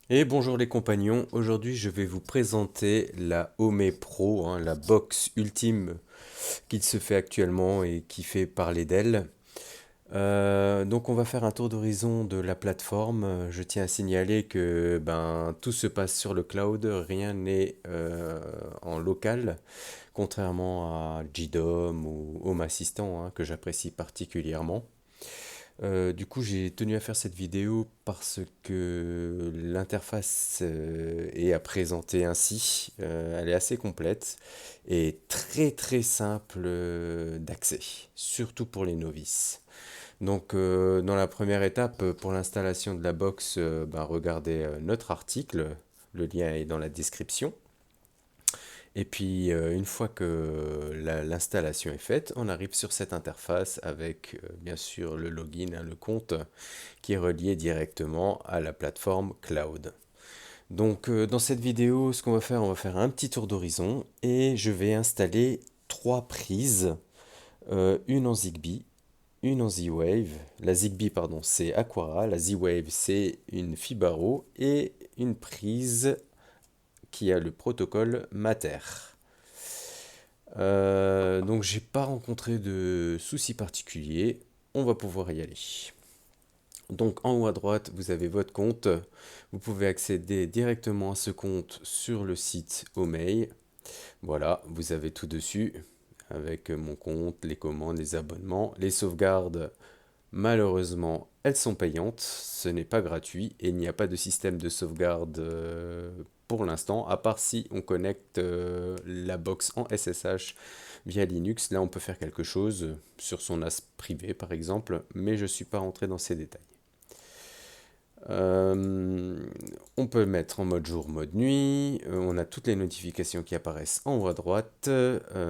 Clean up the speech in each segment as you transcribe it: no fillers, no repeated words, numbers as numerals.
Et bonjour les compagnons, aujourd'hui je vais vous présenter la Home Pro, la box ultime qui se fait actuellement et qui fait parler d'elle. Donc on va faire un tour d'horizon de la plateforme. Je tiens à signaler que tout se passe sur le cloud, rien n'est en local, contrairement à JDOM ou Home Assistant que j'apprécie particulièrement. Du coup, j'ai tenu à faire cette vidéo parce que l'interface est à présenter ainsi. Elle est assez complète et très très simple d'accès, surtout pour les novices. Donc, dans la première étape, pour l'installation de la box, regardez notre article. Le lien est dans la description. Et puis, une fois que l'installation est faite, on arrive sur cette interface avec, bien sûr, le login, le compte qui est relié directement à la plateforme cloud. Donc, dans cette vidéo, ce qu'on va faire, on va faire un petit tour d'horizon et je vais installer trois prises, une en Zigbee, une en Z-Wave. La Zigbee, pardon, c'est Aquara, la Z-Wave, c'est une Fibaro et une prise qui a le protocole Mater. Donc j'ai pas rencontré de soucis particuliers, on va pouvoir y aller. Donc en haut à droite, vous avez votre compte. Vous pouvez accéder directement à ce compte sur le site Omeil. Voilà, vous avez tout dessus avec mon compte, les commandes, les abonnements, les sauvegardes. Malheureusement, elles sont payantes, ce n'est pas gratuit et il n'y a pas de système de sauvegarde pour l'instant, à part si on connecte la box en SSH via Linux. Là, on peut faire quelque chose sur son NAS privé, par exemple, mais je ne suis pas rentré dans ces détails. Euh, on peut mettre en mode jour, mode nuit. On a toutes les notifications qui apparaissent en haut à droite.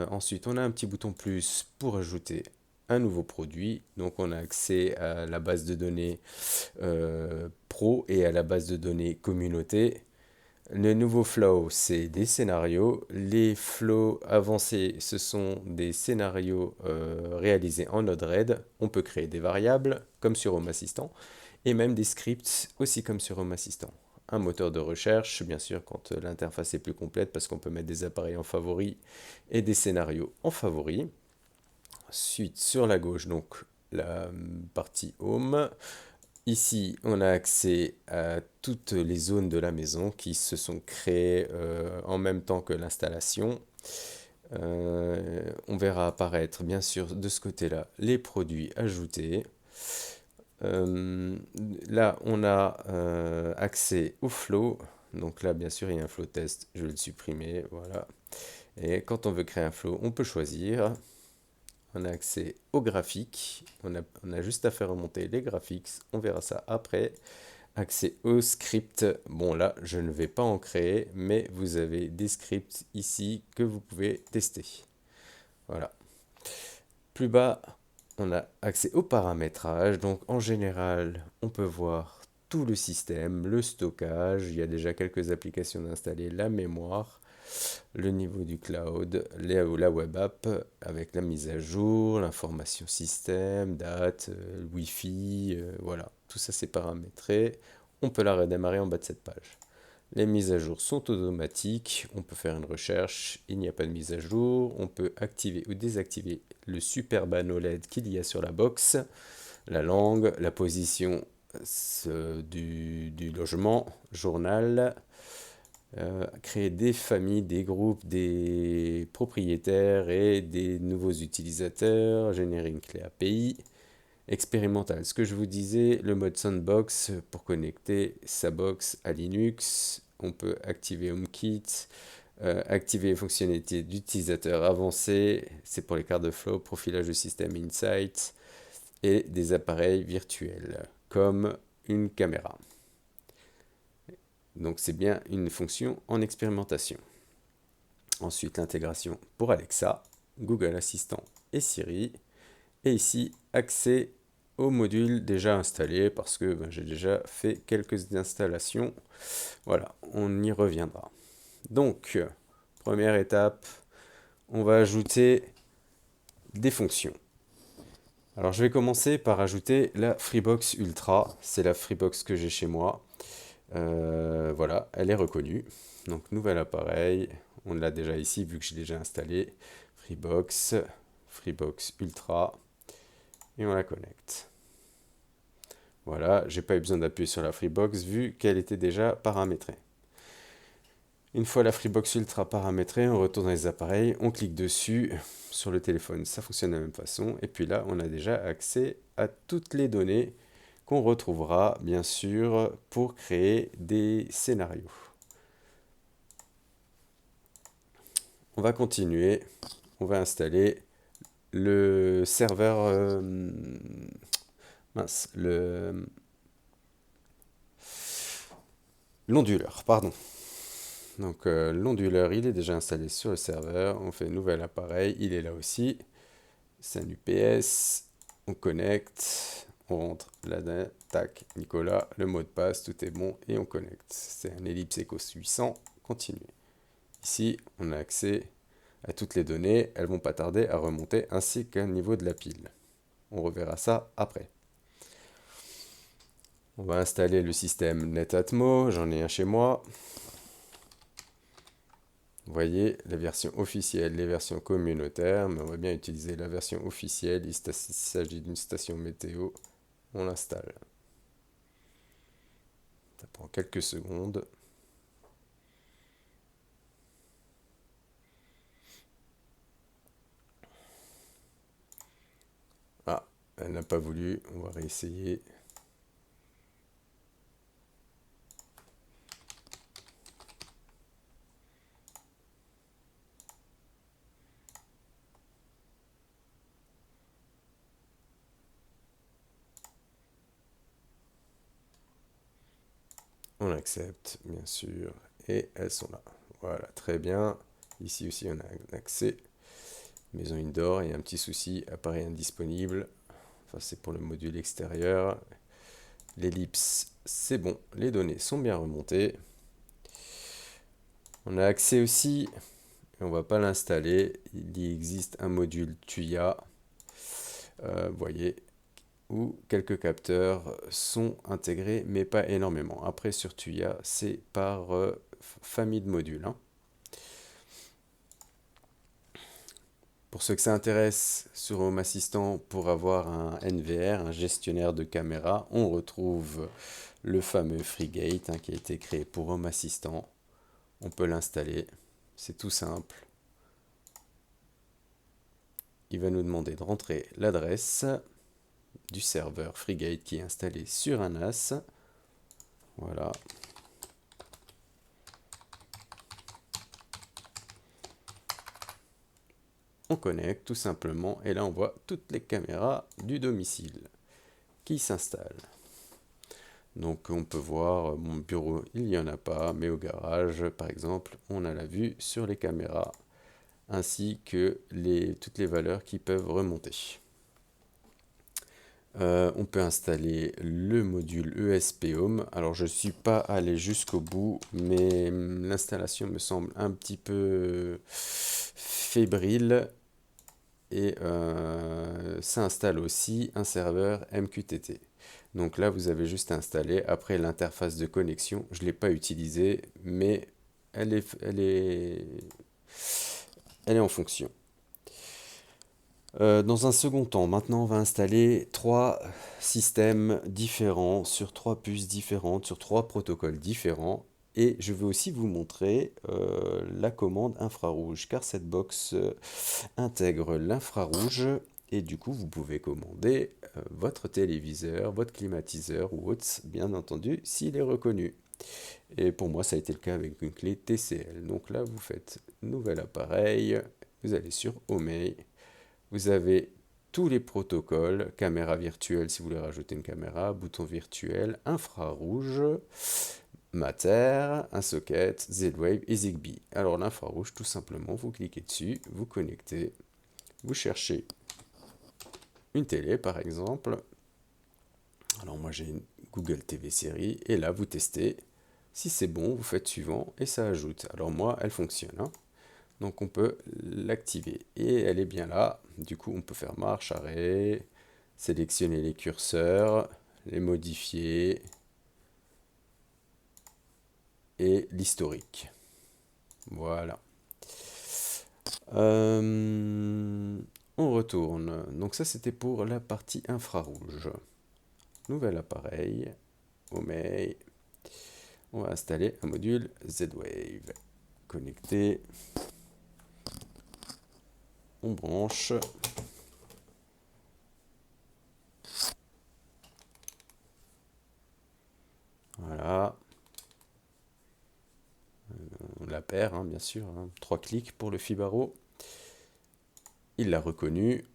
Ensuite, on a un petit bouton plus pour ajouter un nouveau produit. Donc, on a accès à la base de données pro et à la base de données communauté. Le nouveau flow, c'est des scénarios. Les flows avancés, ce sont des scénarios réalisés en Node-RED. On peut créer des variables, comme sur Home Assistant, et même des scripts, aussi comme sur Home Assistant. Un moteur de recherche, bien sûr, quand l'interface est plus complète, parce qu'on peut mettre des appareils en favori et des scénarios en favori. Ensuite, sur la gauche, donc la partie Home. Ici, on a accès à toutes les zones de la maison qui se sont créées en même temps que l'installation. On verra apparaître, bien sûr, de ce côté-là, les produits ajoutés. Euh, Là, on a accès au flow. Donc là, bien sûr, il y a un flow test. Je vais le supprimer. Voilà. Et quand on veut créer un flow, on peut choisir. On a accès aux graphiques. On a juste à faire remonter les graphiques. On verra ça après. Accès au script. Bon, là, je ne vais pas en créer, mais vous avez des scripts ici que vous pouvez tester. Voilà. Plus bas, on a accès au paramétrage. Donc, en général, on peut voir tout le système, le stockage. Il y a déjà quelques applications installées, la mémoire, le niveau du cloud, la web app avec la mise à jour, l'information système, date, le Wi-Fi, voilà, tout ça c'est paramétré. On peut la redémarrer en bas de cette page. Les mises à jour sont automatiques, on peut faire une recherche, il n'y a pas de mise à jour, on peut activer ou désactiver le super panneau LED qu'il y a sur la box, la langue, la position du logement, journal, créer des familles, des groupes, des propriétaires et des nouveaux utilisateurs, générer une clé API. Expérimental, ce que je vous disais, le mode Sandbox pour connecter sa box à Linux. On peut activer HomeKit, activer les fonctionnalités d'utilisateur avancé, c'est pour les cartes de flow, profilage de système Insight et des appareils virtuels comme une caméra. Donc c'est bien une fonction en expérimentation. Ensuite, l'intégration pour Alexa, Google Assistant et Siri. Et ici, accès au module déjà installé parce que j'ai déjà fait quelques installations. Voilà, on y reviendra. Donc, première étape, on va ajouter des fonctions. Alors, je vais commencer par ajouter la Freebox Ultra. C'est la Freebox que j'ai chez moi. elle est reconnue. Donc nouvel appareil, on l'a déjà ici vu que j'ai déjà installé. Freebox, Freebox Ultra, et on la connecte. Voilà, j'ai pas eu besoin d'appuyer sur la Freebox vu qu'elle était déjà paramétrée. Une fois la Freebox Ultra paramétrée, on retourne dans les appareils, on clique dessus. Sur le téléphone, ça fonctionne de la même façon. Et puis là, on a déjà accès à toutes les données qu'on retrouvera, bien sûr, pour créer des scénarios. On va continuer. On va installer le serveur... mince, l'onduleur, pardon. Donc l'onduleur, il est déjà installé sur le serveur. On fait nouvel appareil, il est là aussi. C'est un UPS. On connecte. On rentre la date. Tac, Nicolas, le mot de passe, tout est bon et on connecte. C'est un Ellipse Ecos 800. Continuer. Ici, on a accès à toutes les données. Elles vont pas tarder à remonter ainsi qu'au niveau de la pile. On reverra ça après. On va installer le système NetAtmo. J'en ai un chez moi. Vous voyez, la version officielle, les versions communautaires, mais on va bien utiliser la version officielle. Il s'agit d'une station météo. On l'installe. Ça prend quelques secondes. Ah, elle n'a pas voulu. On va réessayer. On accepte, bien sûr. Et elles sont là. Voilà, très bien. Ici aussi, on a un accès. Maison indoor, il y a un petit souci. Appareil indisponible. Enfin, c'est pour le module extérieur. L'ellipse, c'est bon. Les données sont bien remontées. On a accès aussi, et on ne va pas l'installer. Il y existe un module TUIA. Vous voyez, où quelques capteurs sont intégrés, mais pas énormément. Après, sur TUIA, c'est par famille de modules. Hein. Pour ceux que ça intéresse, sur Home Assistant, pour avoir un NVR, un gestionnaire de caméra, on retrouve le fameux FreeGate qui a été créé pour Home Assistant. On peut l'installer, c'est tout simple. Il va nous demander de rentrer l'adresse du serveur FreeGate qui est installé sur un NAS. Voilà. On connecte tout simplement et là on voit toutes les caméras du domicile qui s'installent. Donc on peut voir mon bureau, il n'y en a pas, mais au garage par exemple, on a la vue sur les caméras ainsi que toutes les valeurs qui peuvent remonter. On peut installer le module ESP Home. Alors je ne suis pas allé jusqu'au bout, mais l'installation me semble un petit peu fébrile. Et ça installe aussi un serveur MQTT. Donc là, vous avez juste à installer. Après, l'interface de connexion, je ne l'ai pas utilisée, mais elle est en fonction. Dans un second temps, maintenant, on va installer 3 systèmes différents sur 3 puces différentes, sur 3 protocoles différents. Et je vais aussi vous montrer la commande infrarouge, car cette box intègre l'infrarouge. Et du coup, vous pouvez commander votre téléviseur, votre climatiseur ou autre, bien entendu, s'il est reconnu. Et pour moi, ça a été le cas avec une clé TCL. Donc là, vous faites nouvel appareil, vous allez sur Home. Vous avez tous les protocoles, caméra virtuelle si vous voulez rajouter une caméra, bouton virtuel, infrarouge, Matter, un socket, Z-Wave et Zigbee. Alors l'infrarouge, tout simplement, vous cliquez dessus, vous connectez, vous cherchez une télé par exemple. Alors moi j'ai une Google TV série et là vous testez. Si c'est bon, vous faites suivant et ça ajoute. Alors moi, elle fonctionne. Hein. Donc on peut l'activer et elle est bien là. Du coup, on peut faire marche, arrêt, sélectionner les curseurs, les modifier. et l'historique. Voilà. On retourne. Donc ça, c'était pour la partie infrarouge. Nouvel appareil. Homey. On va installer un module Z-Wave. Connecté. On branche. Voilà. On la perd, hein, bien sûr. 3 clics pour le Fibaro. Il l'a reconnu.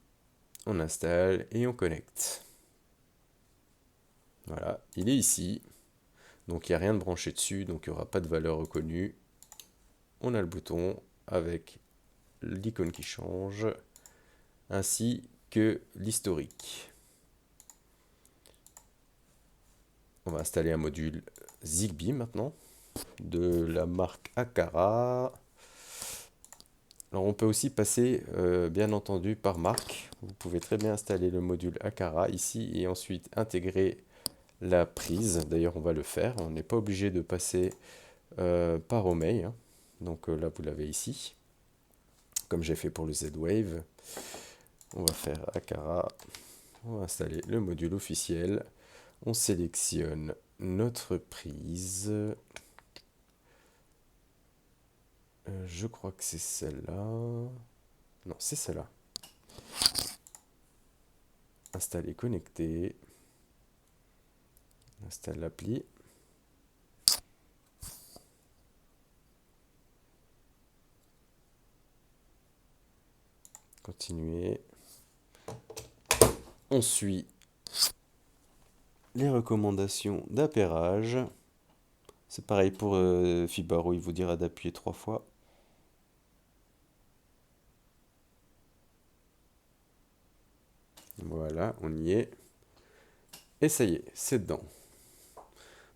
On installe et on connecte. Voilà, il est ici. Donc il n'y a rien de branché dessus, donc il n'y aura pas de valeur reconnue. On a le bouton avec l'icône qui change, ainsi que l'historique. On va installer un module Zigbee maintenant, de la marque Aqara. Alors on peut aussi passer, bien entendu, par marque. Vous pouvez très bien installer le module Aqara ici et ensuite intégrer la prise. D'ailleurs, on va le faire. On n'est pas obligé de passer par Homey, hein. Donc là, vous l'avez ici, comme j'ai fait pour le Z-Wave. On va faire Aqara. On va installer le module officiel. On sélectionne notre prise. Je crois que c'est celle-là. Non, c'est celle-là. Installer, connecter. Installe l'appli. Continuer. On suit les recommandations d'appairage. C'est pareil pour Fibaro, il vous dira d'appuyer 3 fois. Voilà, on y est. Et ça y est, c'est dedans.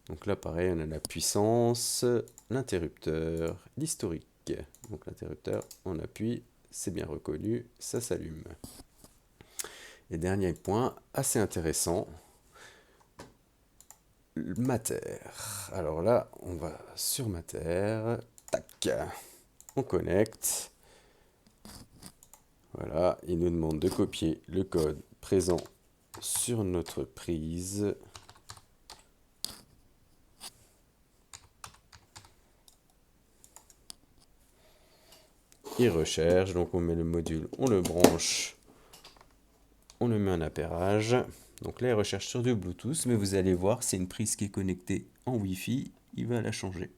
Donc là, pareil, on a la puissance, l'interrupteur, l'historique. Donc l'interrupteur, on appuie, c'est bien reconnu, ça s'allume. Et dernier point, assez intéressant, Mater. Alors là, on va sur Mater, tac, on connecte. Voilà, il nous demande de copier le code présent sur notre prise. Il recherche, donc on met le module, on le branche, on le met en appairage. Donc là, il recherche sur du Bluetooth, mais vous allez voir, c'est une prise qui est connectée en Wi-Fi, il va la changer.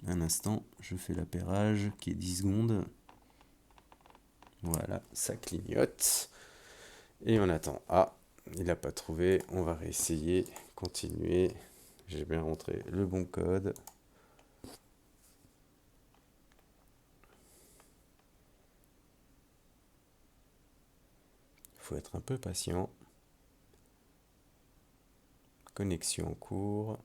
Un instant, je fais l'appairage qui est 10 secondes. Voilà, ça clignote. Et on attend. Ah, il n'a pas trouvé. On va réessayer. Continuer. J'ai bien rentré le bon code. Il faut être un peu patient. Connexion en cours.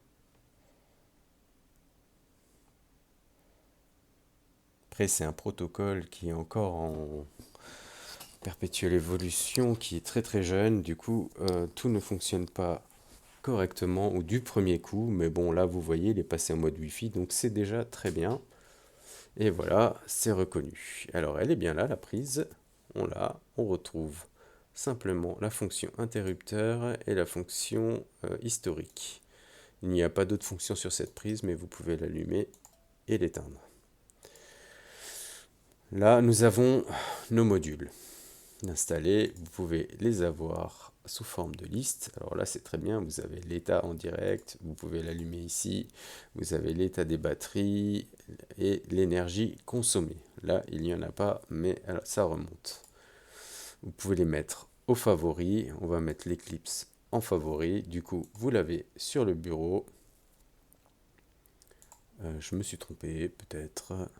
Après, c'est un protocole qui est encore en perpétuelle évolution, qui est très très jeune. Du coup, tout ne fonctionne pas correctement ou du premier coup. Mais bon, là, vous voyez, il est passé en mode Wi-Fi, donc c'est déjà très bien. Et voilà, c'est reconnu. Alors, elle est bien là, la prise. On l'a. On retrouve simplement la fonction interrupteur et la fonction historique. Il n'y a pas d'autre fonction sur cette prise, mais vous pouvez l'allumer et l'éteindre. Là, nous avons nos modules installés. Vous pouvez les avoir sous forme de liste. Alors là, c'est très bien. Vous avez l'état en direct. Vous pouvez l'allumer ici. Vous avez l'état des batteries et l'énergie consommée. Là, il n'y en a pas, mais alors, ça remonte. Vous pouvez les mettre au favori. On va mettre l'éclipse en favori. Du coup, vous l'avez sur le bureau. Je me suis trompé, peut-être.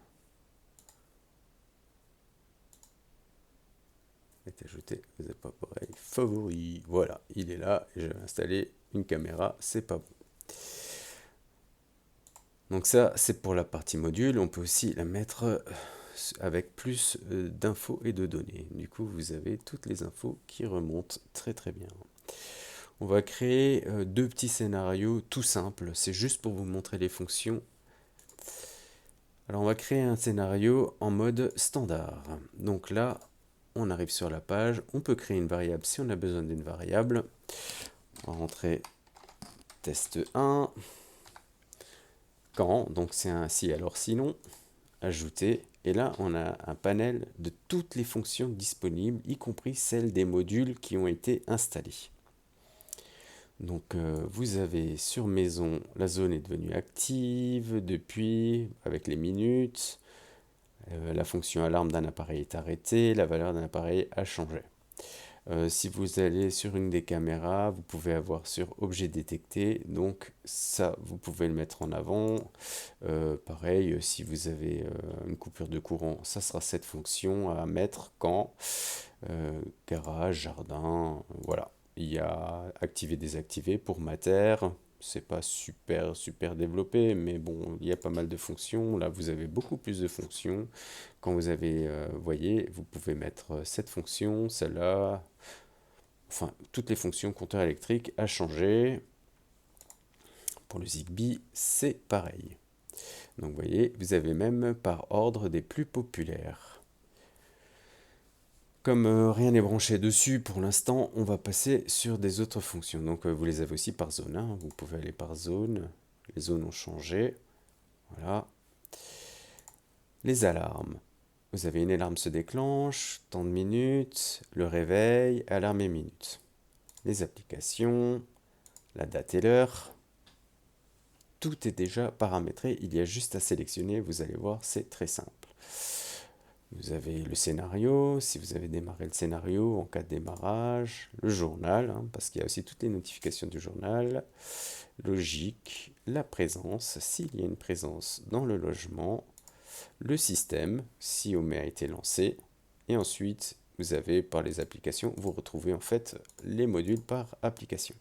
Est ajouté, vous n'êtes pas pareil. Favori, voilà, il est là. Et je vais installer une caméra, c'est pas bon. Donc ça, c'est pour la partie module. On peut aussi la mettre avec plus d'infos et de données. Du coup, vous avez toutes les infos qui remontent très très bien. On va créer deux petits scénarios tout simples. C'est juste pour vous montrer les fonctions. Alors, on va créer un scénario en mode standard. Donc là, on arrive sur la page. On peut créer une variable si on a besoin d'une variable. On va rentrer test 1. Quand, donc c'est un si alors sinon. Ajouter. Et là, on a un panel de toutes les fonctions disponibles, y compris celles des modules qui ont été installés. Donc, vous avez sur maison, la zone est devenue active depuis, avec les minutes. La fonction alarme d'un appareil est arrêtée, la valeur d'un appareil a changé. Si vous allez sur une des caméras, vous pouvez avoir sur objet détecté, donc ça, vous pouvez le mettre en avant. Pareil, si vous avez une coupure de courant, ça sera cette fonction à mettre quand garage, jardin, voilà. Il y a activer, désactiver pour Mater. C'est pas super développé, mais bon, il y a pas mal de fonctions. Là, vous avez beaucoup plus de fonctions. Quand vous avez, voyez, vous pouvez mettre cette fonction, celle-là. Enfin, toutes les fonctions compteur électrique à changer. Pour le Zigbee, c'est pareil. Donc, vous voyez, vous avez même par ordre des plus populaires. Comme rien n'est branché dessus pour l'instant, on va passer sur des autres fonctions. Donc vous les avez aussi par zone, hein. Vous pouvez aller par zone. Les zones ont changé. Voilà. Les alarmes. Vous avez une alarme se déclenche, temps de minutes, le réveil, alarme et minutes. Les applications, la date et l'heure. Tout est déjà paramétré. Il y a juste à sélectionner. Vous allez voir, c'est très simple. Vous avez le scénario, si vous avez démarré le scénario en cas de démarrage, le journal, hein, parce qu'il y a aussi toutes les notifications du journal, logique, la présence, s'il y a une présence dans le logement, le système, si OME a été lancé, et ensuite vous avez par les applications, vous retrouvez en fait les modules par application.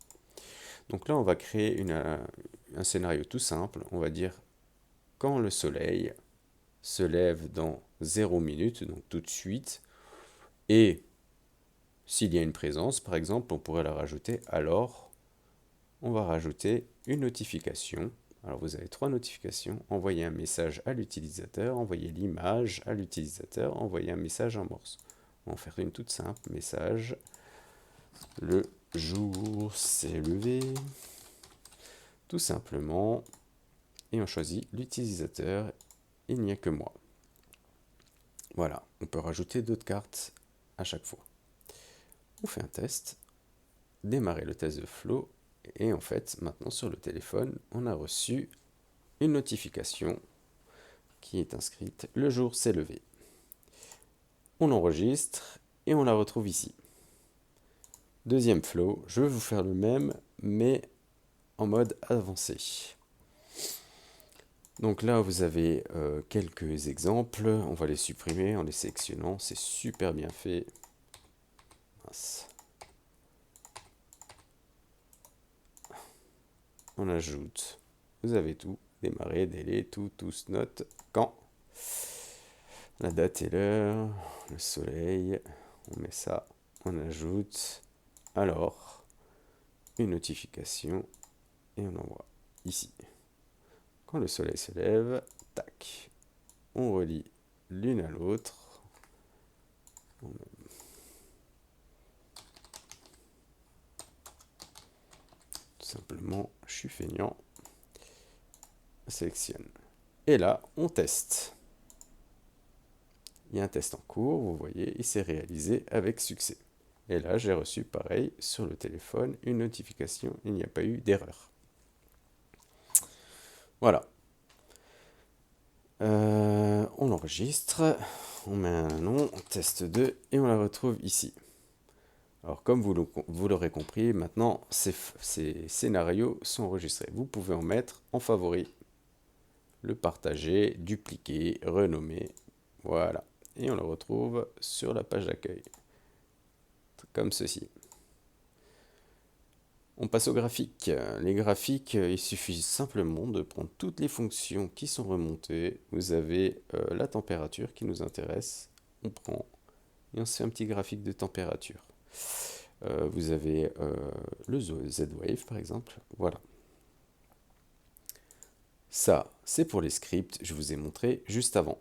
Donc là on va créer un scénario tout simple, on va dire quand le soleil se lève dans 0 minutes, donc tout de suite, et s'il y a une présence, par exemple, on pourrait la rajouter, alors on va rajouter une notification. Alors vous avez 3 notifications, envoyer un message à l'utilisateur, envoyer l'image à l'utilisateur, envoyer un message en morse. On va en faire une toute simple, message, le jour s'est levé, tout simplement, et on choisit l'utilisateur, il n'y a que moi. Voilà, on peut rajouter d'autres cartes à chaque fois. On fait un test, démarrer le test de flow, et en fait, maintenant sur le téléphone, on a reçu une notification qui est inscrite, le jour s'est levé. On l'enregistre et on la retrouve ici. Deuxième flow, je vais vous faire le même, mais en mode avancé. Donc là, vous avez quelques exemples. On va les supprimer en les sélectionnant. C'est super bien fait. Mince. On ajoute. Vous avez tout. Démarrer, délai, tout, tous, note, quand. La date et l'heure. Le soleil. On met ça. On ajoute. Alors. Une notification. Et on envoie ici. Quand le soleil se lève, tac, on relie l'une à l'autre. Tout simplement, je suis feignant. Sélectionne. Et là, on teste. Il y a un test en cours, vous voyez, il s'est réalisé avec succès. Et là, j'ai reçu, pareil, sur le téléphone, une notification, il n'y a pas eu d'erreur. Voilà. On l'enregistre, on met un nom, test 2, et on la retrouve ici. Alors comme vous l'aurez compris, maintenant ces scénarios sont enregistrés. Vous pouvez en mettre en favori, le partager, dupliquer, renommer, voilà. Et on le retrouve sur la page d'accueil, comme ceci. On passe aux graphiques. Les graphiques, il suffit simplement de prendre toutes les fonctions qui sont remontées. Vous avez la température qui nous intéresse. On prend et on se fait un petit graphique de température. Vous avez le Z-Wave par exemple. Voilà. Ça, c'est pour les scripts, je vous ai montré juste avant.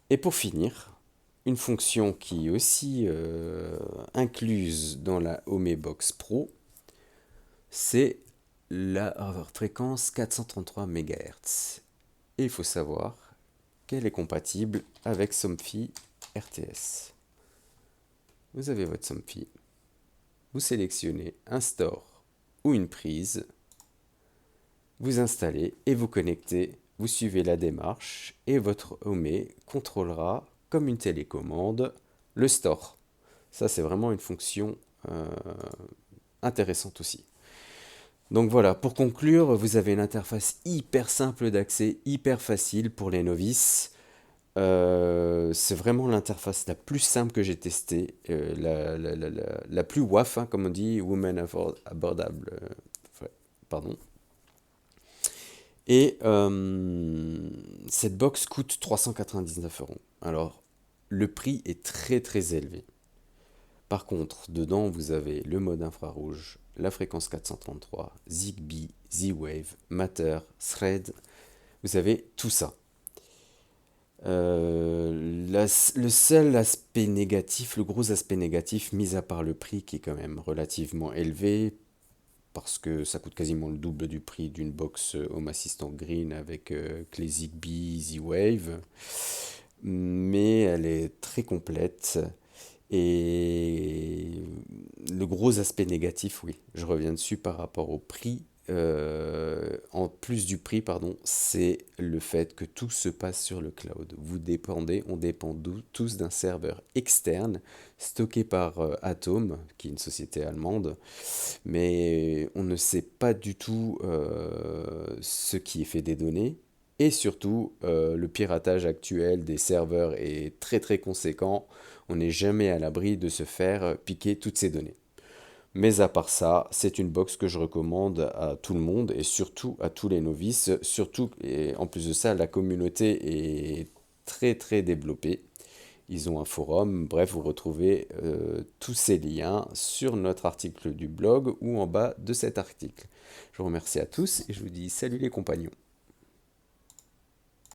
Et pour finir, une fonction qui est aussi incluse dans la Homebox Pro, c'est la fréquence 433 MHz. Et il faut savoir qu'elle est compatible avec Somfy RTS. Vous avez votre Somfy, vous sélectionnez un store ou une prise, vous installez et vous connectez, vous suivez la démarche et votre Home contrôlera comme une télécommande le store. Ça c'est vraiment une fonction intéressante aussi. Donc voilà, pour conclure, vous avez une interface hyper simple d'accès, hyper facile pour les novices. C'est vraiment l'interface la plus simple que j'ai testée, la plus WAF, hein, comme on dit, Women Abordable, pardon. Et cette box coûte 399 €. Alors, le prix est très très élevé. Par contre, dedans, vous avez le mode infrarouge, la fréquence 433, Zigbee, Z-Wave, Matter, Thread. Vous avez tout ça. Le seul aspect négatif, le gros aspect négatif, mis à part le prix qui est quand même relativement élevé, parce que ça coûte quasiment le double du prix d'une box Home Assistant Green avec clé Zigbee, Z-Wave, mais elle est très complète. Et le gros aspect négatif, oui, je reviens dessus par rapport au prix. En plus du prix, pardon, c'est le fait que tout se passe sur le cloud. On dépend tous d'un serveur externe stocké par Atom, qui est une société allemande, mais on ne sait pas du tout ce qui est fait des données. Et surtout, le piratage actuel des serveurs est très très conséquent. On n'est jamais à l'abri de se faire piquer toutes ces données. Mais à part ça, c'est une box que je recommande à tout le monde et surtout à tous les novices. Surtout, et en plus de ça, la communauté est très très développée. Ils ont un forum, bref, vous retrouvez tous ces liens sur notre article du blog ou en bas de cet article. Je vous remercie à tous et je vous dis salut les compagnons.